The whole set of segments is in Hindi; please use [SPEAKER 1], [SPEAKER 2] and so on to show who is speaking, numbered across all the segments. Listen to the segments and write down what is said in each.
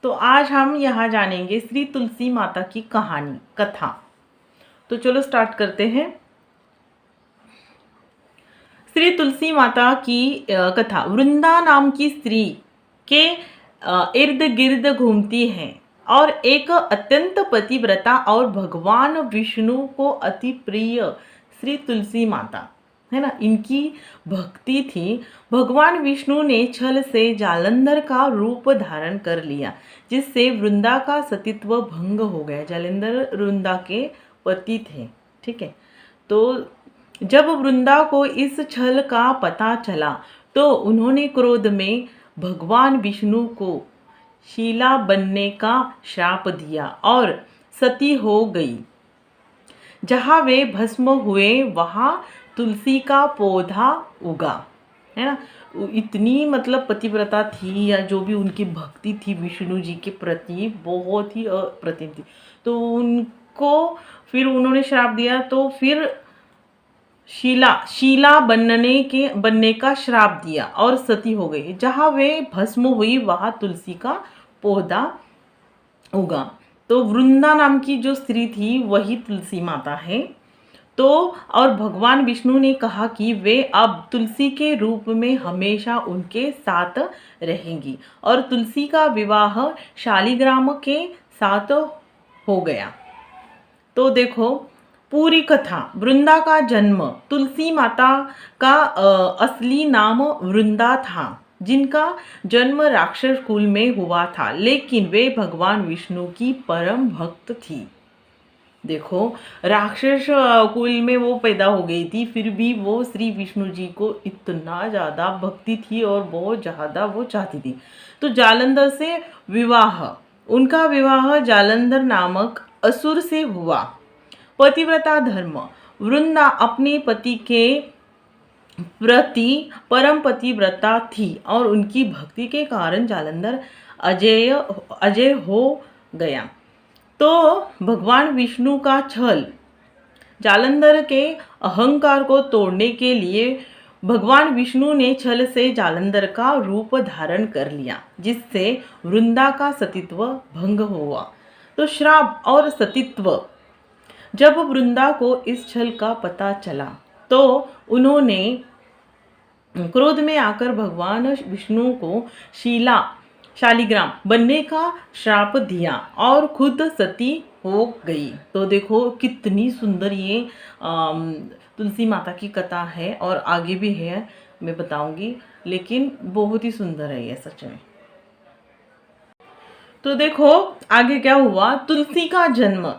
[SPEAKER 1] तो आज हम यहाँ जानेंगे श्री तुलसी माता की कहानी कथा। तो चलो स्टार्ट करते हैं। श्री तुलसी माता की कथा वृंदा नाम की स्त्री के इर्द गिर्द घूमती है और एक अत्यंत पतिव्रता और भगवान विष्णु को अति प्रिय श्री तुलसी माता है ना, इनकी भक्ति थी। भगवान विष्णु ने छल से जालंधर का रूप धारण कर लिया, जिससे वृंदा का सतीत्व भंग हो गया। जालंधर वृंदा के पति थे, ठीक है। तो जब वृंदा को इस छल का पता चला तो उन्होंने क्रोध में भगवान विष्णु को शीला बनने का श्राप दिया और सती हो गई। जहाँ वे भस्म हुए वहाँ तुलसी का पौधा उगा, है ना। इतनी मतलब पतिव्रता थी, या जो भी उनकी भक्ति थी विष्णु जी के प्रति, बहुत ही अप्रतिम थी। तो उनको फिर उन्होंने श्राप दिया, तो फिर शीला बनने का श्राप दिया और सती हो गई। जहाँ वे भस्म हुई वहाँ तुलसी का पौधा उगा। तो वृंदा नाम की जो स्त्री थी वही तुलसी माता है। तो और भगवान विष्णु ने कहा कि वे अब तुलसी के रूप में हमेशा उनके साथ रहेंगी, और तुलसी का विवाह शालिग्राम के साथ हो गया। तो देखो पूरी कथा। वृंदा का जन्म। तुलसी माता का असली नाम वृंदा था, जिनका जन्म राक्षस कुल में हुआ था, लेकिन वे भगवान विष्णु की परम भक्त थी। देखो राक्षस कुल में वो पैदा हो गई थी, फिर भी वो श्री विष्णु जी को इतना ज़्यादा भक्ति थी और बहुत ज़्यादा वो चाहती थी। तो जालंधर से विवाह, उनका विवाह जालंधर नामक असुर से हुआ। पतिव्रता धर्म। वृंदा अपने पति के प्रति परम पतिव्रता थी और उनकी भक्ति के कारण जालंधर अजय हो गया। तो भगवान विष्णु का छल। जालंधर के अहंकार को तोड़ने के लिए भगवान विष्णु ने छल से जालंधर का रूप धारण कर लिया, जिससे वृंदा का सतीत्व भंग हुआ। तो श्राप और सतीत्व। जब वृंदा को इस छल का पता चला तो उन्होंने क्रोध में आकर भगवान विष्णु को शालिग्राम बनने का श्राप दिया और खुद सती हो गई। तो देखो कितनी सुंदर ये तुलसी माता की कथा है, और आगे भी है, मैं बताऊंगी, लेकिन बहुत ही सुंदर है ये सच में। तो देखो आगे क्या हुआ। तुलसी का जन्म।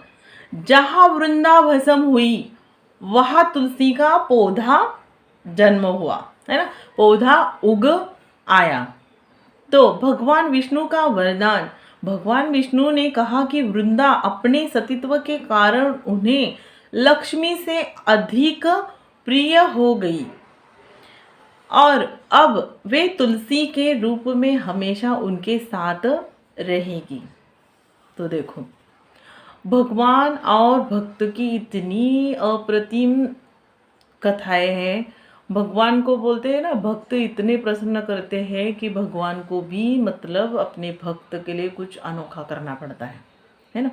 [SPEAKER 1] जहाँ वृंदा भस्म हुई वहाँ तुलसी का पौधा जन्म हुआ, है ना, पौधा उग आया। तो भगवान विष्णु का वरदान। भगवान विष्णु ने कहा कि वृंदा अपने सतीत्व के कारण उन्हें लक्ष्मी से अधिक प्रिय हो गई और अब वे तुलसी के रूप में हमेशा उनके साथ रहेगी। तो देखो भगवान और भक्त की इतनी अप्रतिम कथाएं हैं। भगवान को बोलते हैं ना, भक्त इतने प्रसन्न करते हैं कि भगवान को भी मतलब अपने भक्त के लिए कुछ अनोखा करना पड़ता है ना।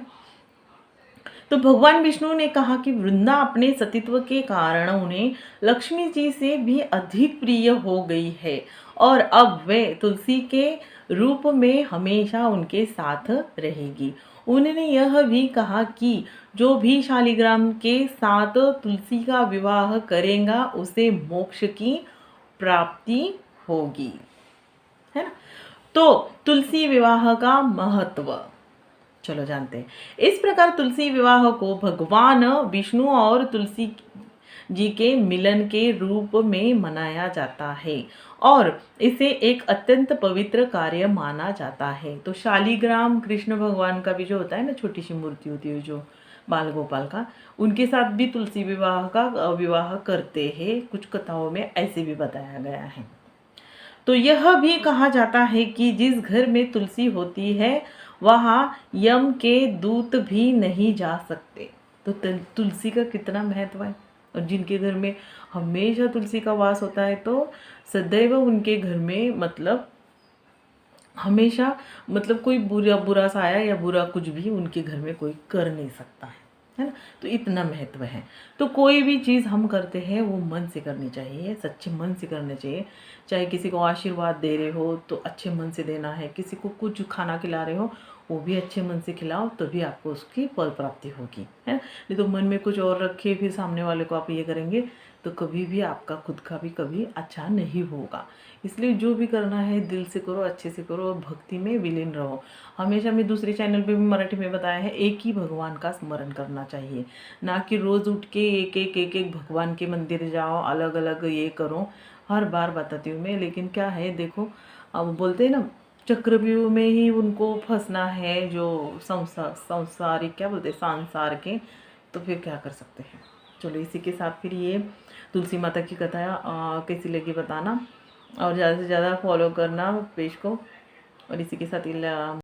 [SPEAKER 1] तो भगवान विष्णु ने कहा कि वृंदा अपने सतीत्व के कारण उन्हें लक्ष्मी जी से भी अधिक प्रिय हो गई है और अब वे तुलसी के रूप में हमेशा उनके साथ रहेगी। उन्होंने यह भी कहा कि जो भी शालिग्राम के साथ तुलसी का विवाह करेगा उसे मोक्ष की प्राप्ति होगी, है ना। तो तुलसी विवाह का महत्व चलो जानते हैं। इस प्रकार तुलसी विवाह को भगवान विष्णु और तुलसी जी के मिलन के रूप में मनाया जाता है और इसे एक अत्यंत पवित्र कार्य माना जाता है। तो शालिग्राम कृष्ण भगवान का भी जो होता है ना, छोटी सी मूर्ति होती है जो बाल गोपाल का, उनके साथ भी तुलसी विवाह करते हैं। कुछ कथाओं में ऐसे भी बताया गया है। तो यह भी कहा जाता है कि जिस घर में तुलसी होती है वहाँ यम के दूत भी नहीं जा सकते। तो तुलसी का कितना महत्व है, और जिनके घर में हमेशा तुलसी का वास होता है तो सदैव उनके घर में मतलब हमेशा मतलब कोई बुरा बुरा साया या बुरा कुछ भी उनके घर में कोई कर नहीं सकता है ना। तो इतना महत्व है। तो कोई भी चीज़ हम करते हैं वो मन से करनी चाहिए, सच्चे मन से करनी चाहिए। चाहे किसी को आशीर्वाद दे रहे हो तो अच्छे मन से देना है, किसी को कुछ खाना खिला रहे हो वो भी अच्छे मन से खिलाओ, तभी आपको उसकी फल प्राप्ति होगी, है ना। नहीं तो मन में कुछ और रखे फिर सामने वाले को आप ये करेंगे तो कभी भी आपका खुद का भी कभी अच्छा नहीं होगा। इसलिए जो भी करना है दिल से करो, अच्छे से करो और भक्ति में विलीन रहो। हमेशा मैं दूसरे चैनल पे भी मराठी में बताया है, एक ही भगवान का स्मरण करना चाहिए, ना कि रोज़ उठ के एक भगवान के मंदिर जाओ, अलग अलग ये करो। हर बार बताती हूँ मैं, लेकिन क्या है देखो, अब बोलते हैं ना चक्रव्यूह में ही उनको फंसना है, जो संसारिक क्या बोलते हैं सांसार के, तो फिर क्या कर सकते हैं। चलो इसी के साथ फिर ये तुलसी माता की कथा कैसी लगी बताना, और ज़्यादा से ज़्यादा फॉलो करना पेज को। और इसी के साथ